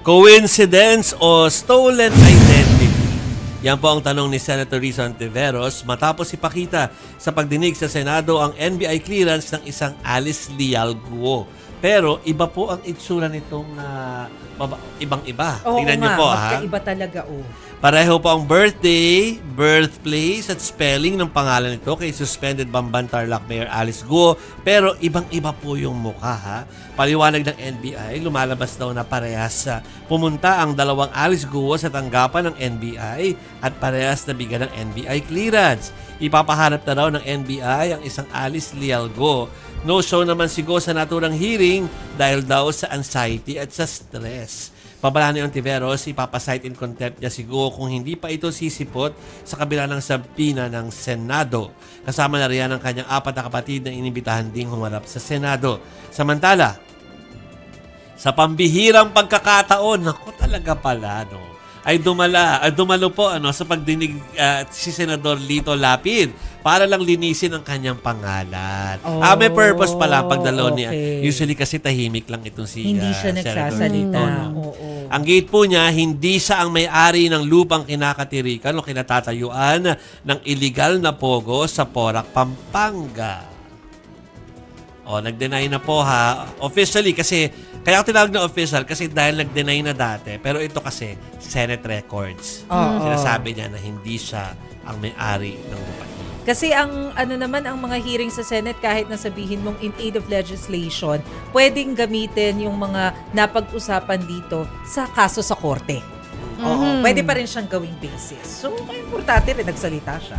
Coincidence o stolen identity? Yan po ang tanong ni Senator Risa Ontiveros matapos ipakita sa pagdinig sa Senado ang NBI clearance ng isang Alice Leal Guo. Pero iba po ang itsura nitong ibang-iba. Tingnan niyo po, ha? Magkaiba talaga, Pareho po ang birthday, birthplace at spelling ng pangalan nito kay suspended Bamban Tarlac Mayor Alice Guo. Pero ibang-iba po yung mukha, ha? Paliwanag ng NBI, lumalabas daw na parehas pumunta ang dalawang Alice Guo sa tanggapan ng NBI at parehas na bigyan ng NBI clearance. Ipapaharap na raw ng NBI ang isang Alice Leal Guo. No show naman si Guo sa naturang hearing dahil daw sa anxiety at sa stress. Pabala ni Ontiveros, ipapasight in contempt niya si Guo kung hindi pa ito sisipot sa kabila ng sabina ng Senado. Kasama na riyan ang kanyang 4 na kapatid na inibitahan ding humarap sa Senado. Samantala, sa pambihirang pagkakataon, naku talaga pala, no? Ay dumalo po sa pagdinig si Senador Lito Lapid para lang linisin ang kanyang pangalan. May purpose pala ang pagdalo niya. Usually kasi tahimik lang itong si hindi siya nagsasalita. Ang gate po niya, hindi siya ang may-ari ng lupang kinakatirikan o kinatatayuan ng illegal na pogo sa Porac, Pampanga. Nag-deny na po, ha. Officially kasi, kaya ako tinawag na official kasi dahil nag-deny na dati. Pero ito kasi, Senate records. Sinasabi niya na hindi siya ang may-ari ng lupa. Kasi ang ang mga hearing sa Senate, kahit na sabihin mong in aid of legislation, pwedeng gamitin yung mga napag-usapan dito sa kaso sa korte. Pwede pa rin siyang gawing basis. So, importante rin nagsalita siya.